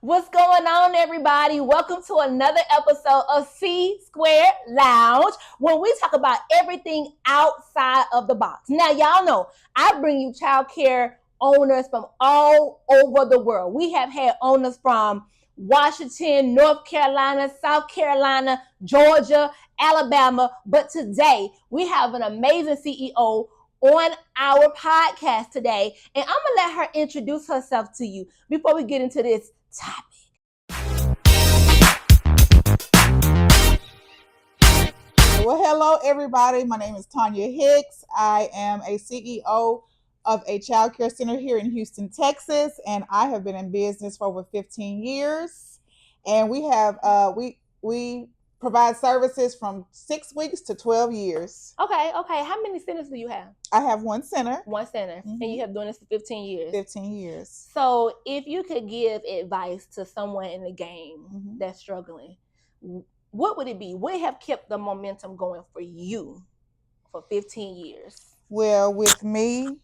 What's going on, everybody? Welcome to another episode of C Square Lounge, where we talk about everything outside of the box. Now, y'all know I bring you childcare owners from all over the world. We have had owners from Washington, North Carolina, South Carolina, Georgia, Alabama, but today we have an amazing CEO on our podcast today, and I'm gonna let her introduce herself to you before we get into this topic. Well, hello, everybody. My name is Tonya Hicks. I am a CEO of a childcare center here in Houston, Texas, and I have been in business for over 15 years. And we provide services from 6 weeks to 12 years. Okay. How many centers do you have? I have one center. One center. Mhm. And you have doing this for 15 years. 15 years. So if you could give advice to someone in the game that's struggling, what would it be? What have kept the momentum going for you for 15 years? Well, with me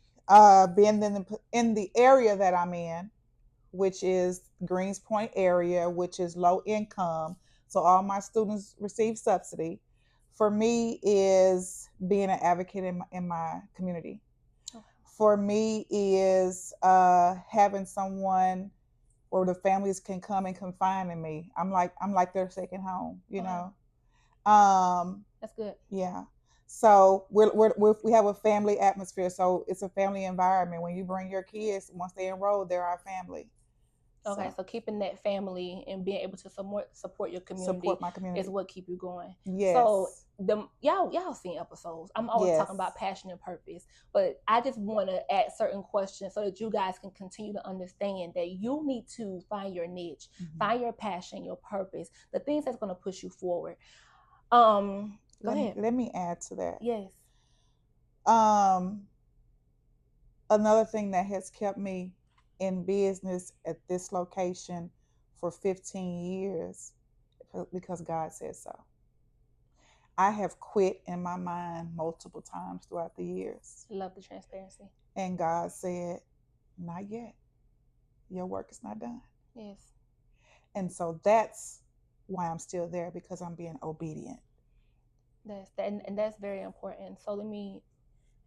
being in the area that I'm in, which is Greens Point area, which is low income, so all my students receive subsidy. For me is being an advocate in my community. Okay. For me is having someone where the families can come and confide in me. I'm like their second home, you know. That's good. Yeah. So we have a family atmosphere. So it's a family environment. When you bring your kids, once they enroll, they're our family. Okay, so keeping that family and being able to support your community, support my community, is what keep you going. Yes. So y'all seen episodes. I'm always talking about passion and purpose, but I just want to add certain questions so that you guys can continue to understand that you need to find your niche, find your passion, your purpose, the things that's going to push you forward. Go ahead. Let me add to that. Yes. Another thing that has kept me in business at this location for 15 years because God said so. I have quit in my mind multiple times throughout the years. Love the transparency. And God said, not yet. Your work is not done. Yes. And so that's why I'm still there, because I'm being obedient. That's very important. So let me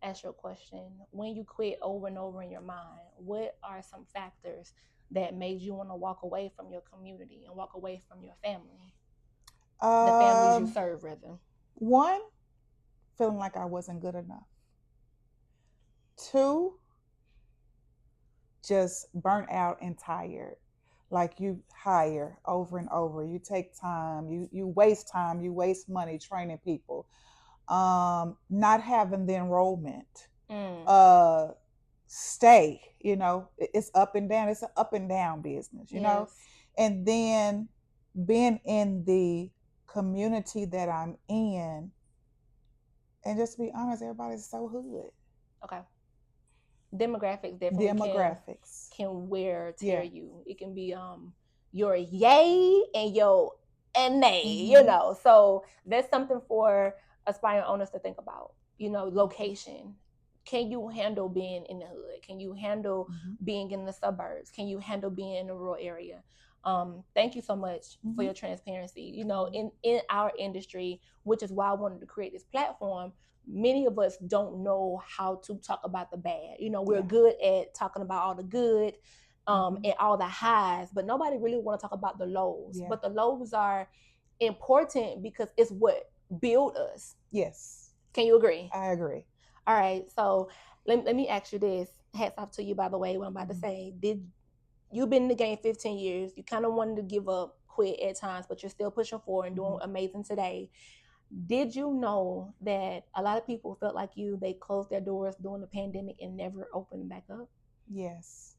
ask you a question. When you quit over and over in your mind, what are some factors that made you want to walk away from your community and walk away from your family? The families you serve, rather. One, feeling like I wasn't good enough. Two, just burnt out and tired. Like you hire over and over. You take time. You waste time. You waste money training people. Not having the enrollment, stay, it's up and down. It's an up and down business, you know, and then being in the community that I'm in, and just to be honest, everybody's so hood. Okay. Demographics definitely can tear you. It can be your yay and your and nay, so that's something for aspiring owners to think about. Location. Can you handle being in the hood? Can you handle being in the suburbs? Can you handle being in a rural area? Thank you so much for your transparency. In our industry, which is why I wanted to create this platform, many of us don't know how to talk about the bad. We're good at talking about all the good and all the highs, but nobody really want to talk about the lows. But the lows are important because it's what build us. Yes. Can you agree? I agree. All right. So let me ask you this. Hats off to you, by the way, what I'm about to say. You've been in the game 15 years. You kind of wanted to give up, quit at times, but you're still pushing forward and doing amazing today. Did you know that a lot of people felt like you, they closed their doors during the pandemic and never opened back up? Yes.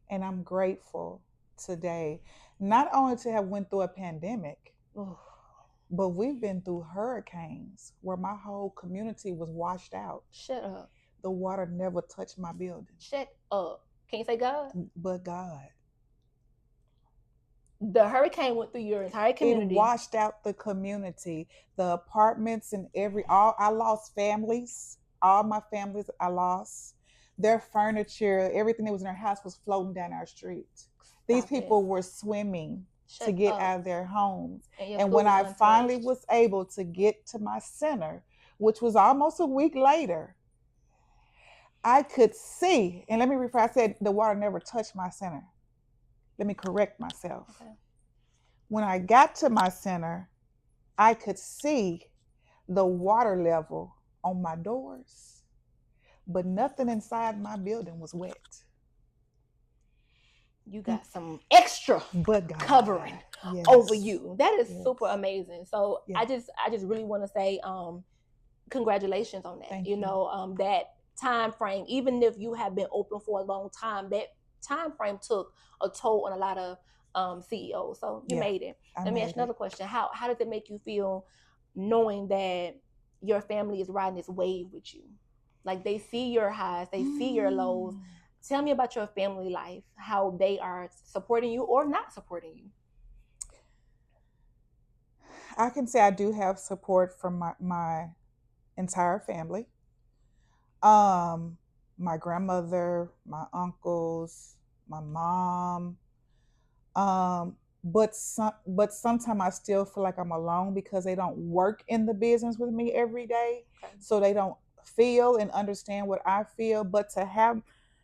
And I'm grateful today, not only to have went through a pandemic, but we've been through hurricanes where my whole community was washed out. Shut up. The water never touched my building. Shut up. Can you say God? But God. The hurricane went through your entire community. It washed out the community, the apartments, and I lost families. All my families I lost. Their furniture, everything that was in their house was floating down our street. These people were swimming to get out of their homes. And when I finally was able to get to my center, which was almost a week later, I could see, and let me rephrase, I said the water never touched my center. Let me correct myself. Okay. When I got to my center, I could see the water level on my doors, but nothing inside my building was wet. You got some extra covering over you. That is super amazing. So I just really want to say congratulations on that. Thank you. That time frame, even if you have been open for a long time, that time frame took a toll on a lot of CEOs. So you made it. Let me ask another question. How does it make you feel knowing that your family is riding this wave with you? Like they see your highs, they see your lows. Tell me about your family life, how they are supporting you or not supporting you. I can say I do have support from my entire family. My grandmother, my uncles, my mom. But sometimes I still feel like I'm alone because they don't work in the business with me every day. Okay. So they don't feel and understand what I feel. But to have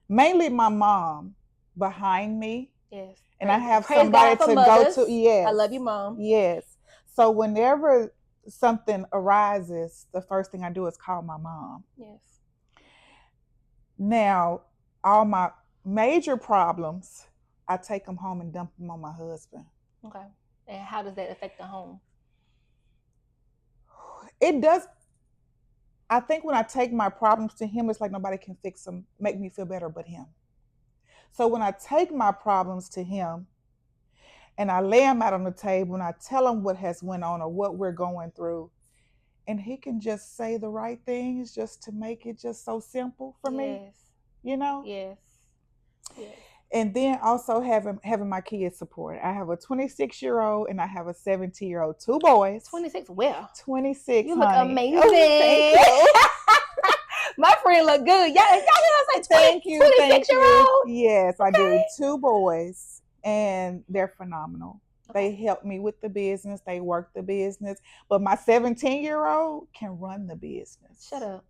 mainly my mom behind me. Yes. And I have somebody to go to. Yes. I love you, Mom. Yes. So whenever something arises, the first thing I do is call my mom. Yes. Now, all my major problems, I take them home and dump them on my husband. Okay. And how does that affect the home? It does. I think when I take my problems to him, it's like nobody can fix them, make me feel better but him. So when I take my problems to him and I lay them out on the table and I tell him what has went on or what we're going through, and he can just say the right things just to make it just so simple for me. Yes. Yes. And then also having my kids support. I have a 26-year-old and I have a 17-year-old, 2 boys. 26 well. 26, you look amazing. Oh, my friend look good. Y'all say 26-year-old? Yes, okay. I do. 2 boys and they're phenomenal. Okay. They help me with the business. They work the business. But my 17-year-old can run the business. Shut up.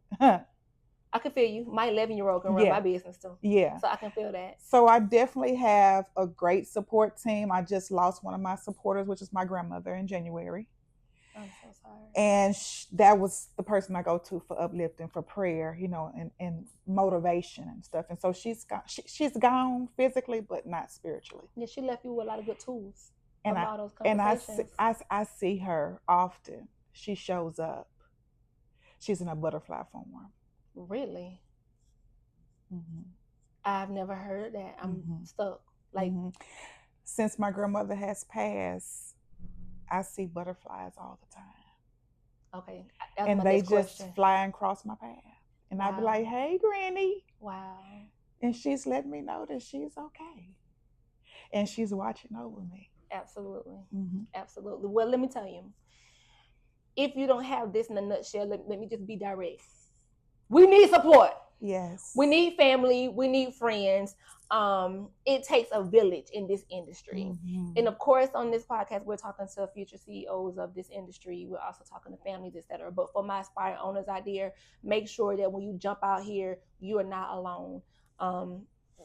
I can feel you. My 11-year-old can run my business too. Yeah. So I can feel that. So I definitely have a great support team. I just lost one of my supporters, which is my grandmother, in January. I'm so sorry. And that was the person I go to for uplifting, for prayer, and motivation and stuff. And so she's gone physically, but not spiritually. Yeah, she left you with a lot of good tools. And I see her often. She shows up. She's in a butterfly form. Really? Mm-hmm. I've never heard that. I'm stuck. Like, since my grandmother has passed, I see butterflies all the time. Okay. And they just flying across my path. And I'd be like, hey, Granny. Wow. And she's letting me know that she's okay. And she's watching over me. Absolutely. Mm-hmm. Absolutely. Well, let me tell you, if you don't have this in a nutshell, let me just be direct. We need support. Yes. We need family. We need friends. It takes a village in this industry. Mm-hmm. And of course, on this podcast, we're talking to future CEOs of this industry. We're also talking to families, etc. But for my aspiring owners out there, make sure that when you jump out here, you are not alone.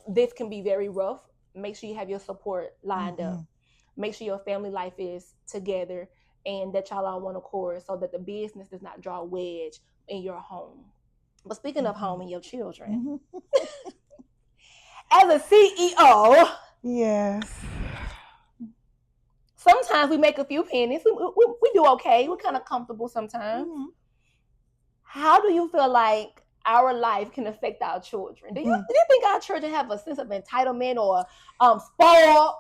This can be very rough. Make sure you have your support lined up. Make sure your family life is together and that y'all are on one accord so that the business does not draw a wedge in your home. But speaking of home and your children, as a CEO, yes, sometimes we make a few pennies. We do okay. We're kind of comfortable sometimes. Mm-hmm. How do you feel like our life can affect our children? Do you think our children have a sense of entitlement or spoiled?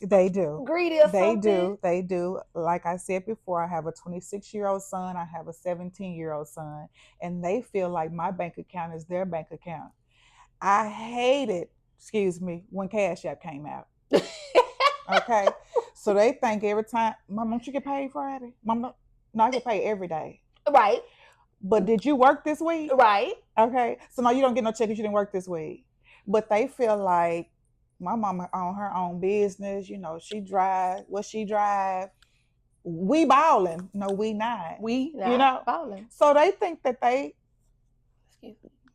They do. Greedy or something? They do. Like I said before, I have a 26-year-old son. I have a 17-year-old son. And they feel like my bank account is their bank account. I hated, when Cash App came out. Okay? So they think every time, Mom, don't you get paid Friday? Mom, no, I get paid every day. Right. But did you work this week? Right. Okay. So no, you don't get no check if you didn't work this week. But they feel like My mama own her own business. She drive what she drive. We balling. No, we not. We not balling. So they think that they,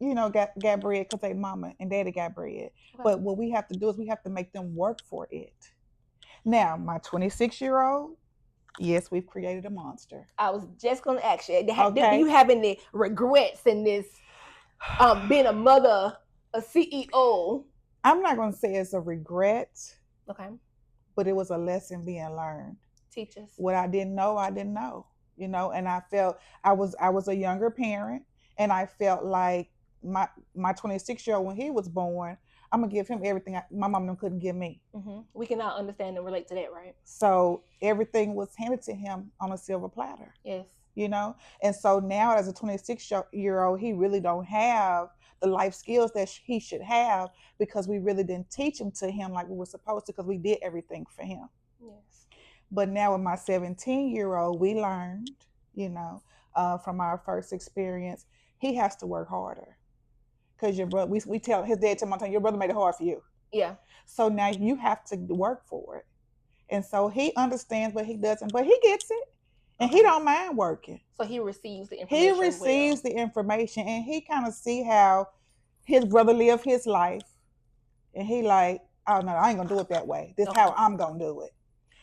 got bread because they mama and daddy got bread. Okay. But what we have to do is we have to make them work for it. Now, my 26-year-old, yes, we've created a monster. I was just going to ask you, do you have any regrets in this, being a mother, a CEO? I'm not going to say it's a regret. Okay. But it was a lesson being learned. Teach us. What I didn't know, and I felt I was a younger parent, and I felt like my 26-year-old, when he was born, I'm gonna give him everything my mom couldn't give me. Mm-hmm. We can all understand and relate to that, right? So everything was handed to him on a silver platter. Yes. And so now as a 26-year-old, he really don't have the life skills that he should have, because we really didn't teach him to him like we were supposed to, because we did everything for him. Yes. But now with my 17-year-old, we learned, from our first experience, he has to work harder. Because your brother, we tell his dad, your brother made it hard for you. Yeah. So now you have to work for it. And so he understands, but he doesn't. But he gets it. And he don't mind working. So he receives the information. He receives the information, and he kind of see how his brother lived his life. And he like, oh no, I ain't gonna do it that way. This is how I'm gonna do it.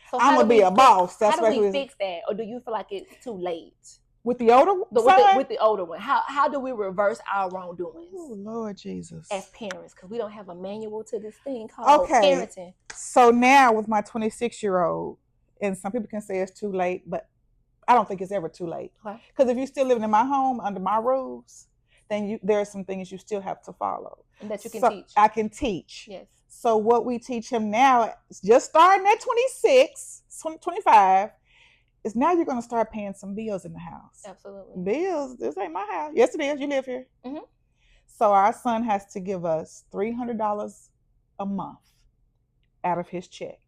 So I'm gonna be a boss. That's how do we fix that? Or do you feel like it's too late? With the older one? With the older one. How do we reverse our wrongdoings? Oh, Lord Jesus. As parents, because we don't have a manual to this thing called parenting. So now with my 26-year-old, and some people can say it's too late, but I don't think it's ever too late. Because if you're still living in my home under my rules, then there are some things you still have to follow. And that you can teach. I can teach. Yes. So what we teach him now, just starting at 26, 25, is now you're going to start paying some bills in the house. Absolutely. Bills, this ain't my house. Yes, it is. You live here. Mm-hmm. So our son has to give us $300 a month out of his check.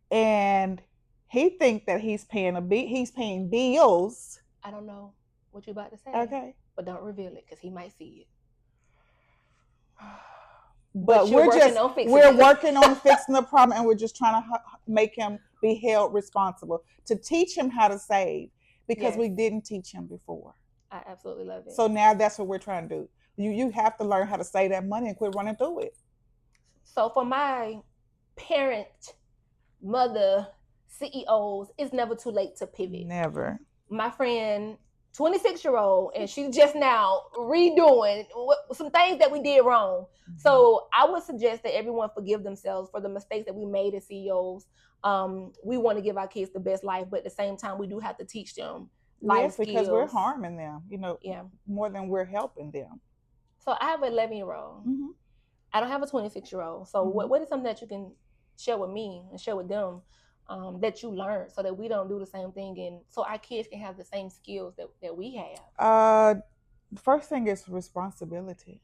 And he think that he's paying bills. I don't know what you're about to say. Okay. But don't reveal it, because he might see it. But we're working on fixing the problem, and we're just trying to make him be held responsible, to teach him how to save, because we didn't teach him before. I absolutely love it. So now that's what we're trying to do. You have to learn how to save that money and quit running through it. So for my parent, mother, CEOs, it's never too late to pivot. Never. My friend, 26-year-old, and she's just now redoing some things that we did wrong. Mm-hmm. So I would suggest that everyone forgive themselves for the mistakes that we made as CEOs. We want to give our kids the best life, but at the same time, we do have to teach them life skills. Because we're harming them, more than we're helping them. So I have an 11-year-old. Mm-hmm. I don't have a 26-year-old. So mm-hmm. what is something that you can share with me and share with them that you learned, so that we don't do the same thing, and so our kids can have the same skills that we have? The first thing is responsibility.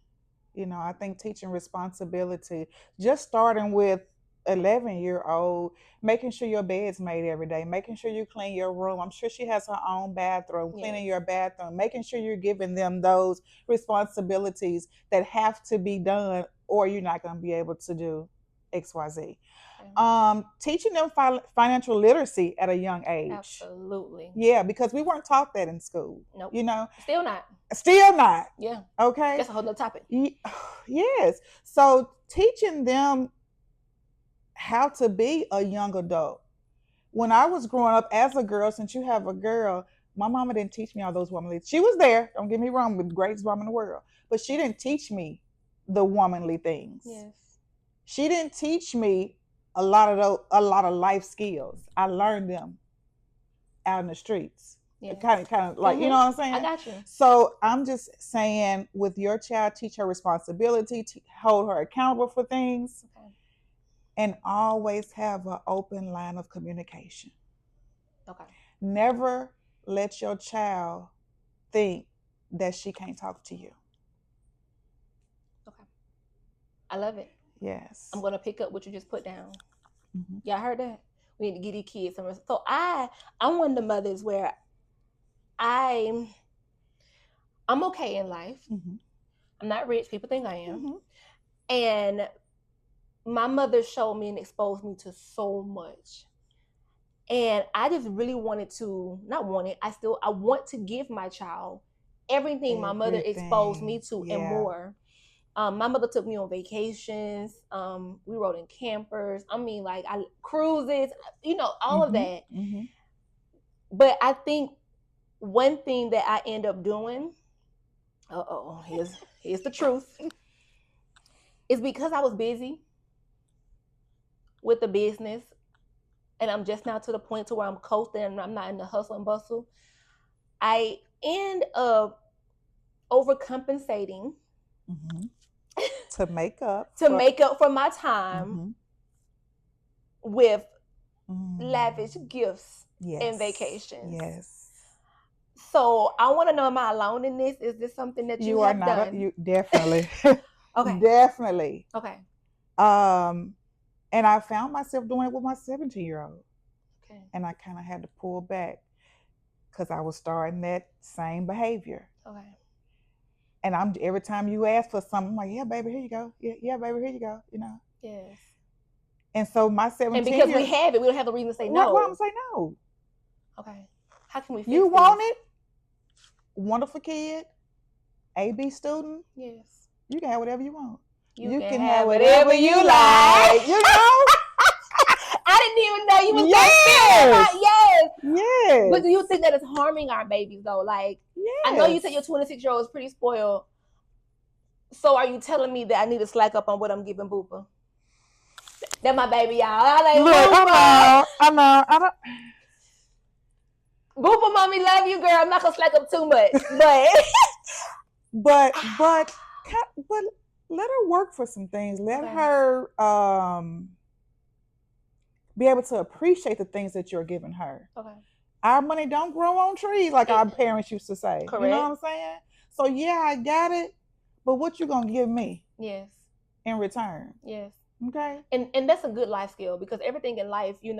I think teaching responsibility, just starting with 11-year-old, making sure your bed's made every day, making sure you clean your room. I'm sure she has her own bathroom, cleaning your bathroom, making sure you're giving them those responsibilities that have to be done, or you're not going to be able to do XYZ. Teaching them financial literacy at a young age. Absolutely. Yeah, because we weren't taught that in school. Nope. Still not. Yeah. Okay. That's a whole other topic. Yes. So teaching them how to be a young adult. When I was growing up as a girl, since you have a girl, my mama didn't teach me all those womanly. She was there, don't get me wrong, with the greatest woman in the world, but she didn't teach me the womanly things. Yes. She didn't teach me a lot of life skills. I learned them out in the streets. Yeah. Kind of like, mm-hmm. You know what I'm saying? I got you. So I'm just saying, with your child, teach her responsibility, hold her accountable for things, okay. And always have an open line of communication. Okay. Never let your child think that she can't talk to you. Okay. I love it. Yes. I'm going to pick up what you just put down. Mm-hmm. Y'all heard that? We need to give these kids some. So I'm one of the mothers where I'm okay in life. Mm-hmm. I'm not rich. People think I am. Mm-hmm. And my mother showed me and exposed me to so much. And I just really wanted to, not wanted, I want to give my child everything my mother exposed me to and more. My mother took me on vacations. We rode in campers. I mean, like cruises, all of that. But I think one thing that I end up doing, here's the truth, is because I was busy with the business, and I'm just now to the point to where I'm coasting and I'm not in the hustle and bustle. I end up overcompensating to make up for my time with lavish gifts and vacations. Yes. So I want to know, am I alone in this? Is this something that you have done? You definitely. Okay. Definitely. Okay. And I found myself doing it with my 17-year-old. Okay. And I kind of had to pull back because I was starting that same behavior. Okay. And every time you ask for something, I'm like, yeah, baby, here you go. Yeah, baby, here you go. Yes. And so my 17-year-old. And because we have it, we don't have a reason to say no. Why I'm say no? Okay. How can we fix You this? want it? Wonderful kid, AB student. Yes. You can have whatever you want. You can have whatever you like. I didn't even know you was yes. Yes. But do you think that it's harming our babies though? Like, yes. I know you said your 26-year-old is pretty spoiled. So are you telling me that I need to slack up on what I'm giving Boopa? That's my baby, y'all. I know. I don't. Boopa, mommy, love you, girl. I'm not gonna slack up too much, but let her work for some things. Let her be able to appreciate the things that you're giving her. Okay. Our money don't grow on trees, like our parents used to say. Correct. You know what I'm saying? So yeah, I got it, but what you gonna give me? Yes. In return. Yes. Okay. And that's a good life skill, because everything in life, you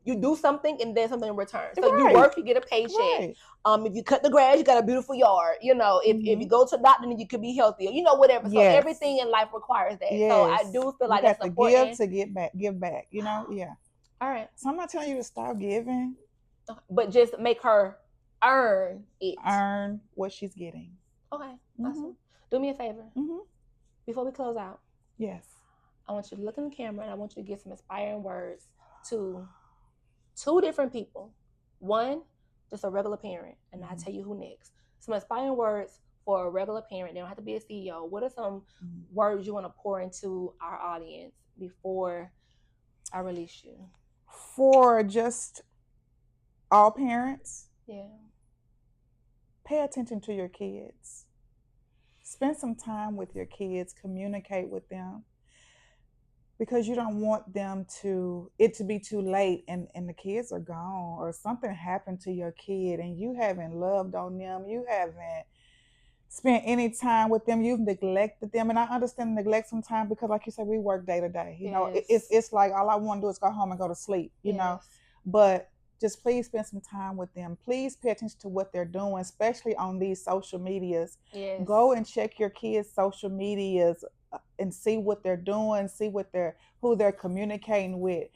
do something and then something in return. So you work, you get a paycheck. Right. If you cut the grass, you got a beautiful yard. If you go to the doctor, then you could be healthier. Whatever. So everything in life requires that. Yes. So I do feel like that's important. To give back. Yeah. All right. So I'm not telling you to stop giving, but just make her earn it. Earn what she's getting. Okay. Awesome. Do me a favor. Before we close out. Yes. I want you to look in the camera and I want you to give some inspiring words to 2 different people. One, just a regular parent, and I'll tell you who next. Some inspiring words for a regular parent. They don't have to be a CEO. What are some words you want to pour into our audience before I release you? For just all parents? Yeah. Pay attention to your kids. Spend some time with your kids. Communicate with them. Because you don't want it to be too late and the kids are gone, or something happened to your kid and you haven't loved on them, you haven't spent any time with them, you've neglected them. And I understand neglect sometimes because, like you said, we work day to day. It's like all I want to do is go home and go to sleep, you know. But just please spend some time with them. Please pay attention to what they're doing, especially on these social medias. Yes. Go and check your kids' social medias and see what they're doing, see who they're communicating with.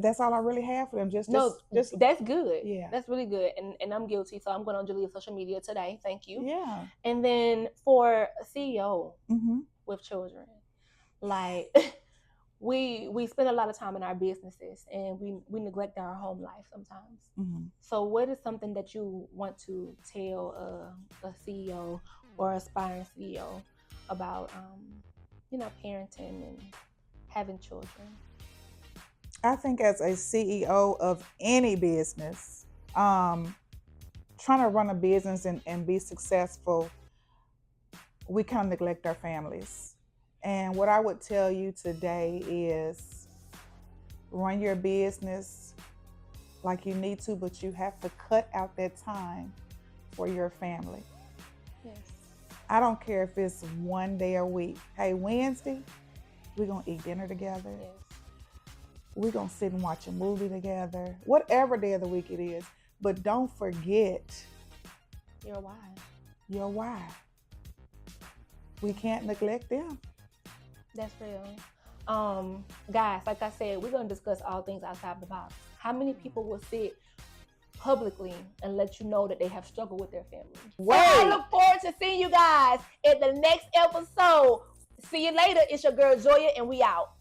That's all I really have for them. Just that's good. Yeah, that's really good. And I'm guilty, so I'm going on Julia's social media today. Thank you. Yeah. And then for a CEO with children, like we spend a lot of time in our businesses and we neglect our home life sometimes. So what is something that you want to tell a CEO or aspiring CEO about parenting and having children? I think as a CEO of any business, trying to run a business and be successful, we kind of neglect our families. And what I would tell you today is run your business like you need to, but you have to cut out that time for your family. Yes. I don't care if it's one day a week. Hey, Wednesday, we're going to eat dinner together. Yes. We're going to sit and watch a movie together, whatever day of the week it is. But don't forget your why. Your why. We can't neglect them. That's real. Guys, like I said, we're going to discuss all things outside the box. How many people will sit publicly and let you know that they have struggled with their family? So I look forward to seeing you guys at the next episode. See you later. It's your girl Joya, and we out.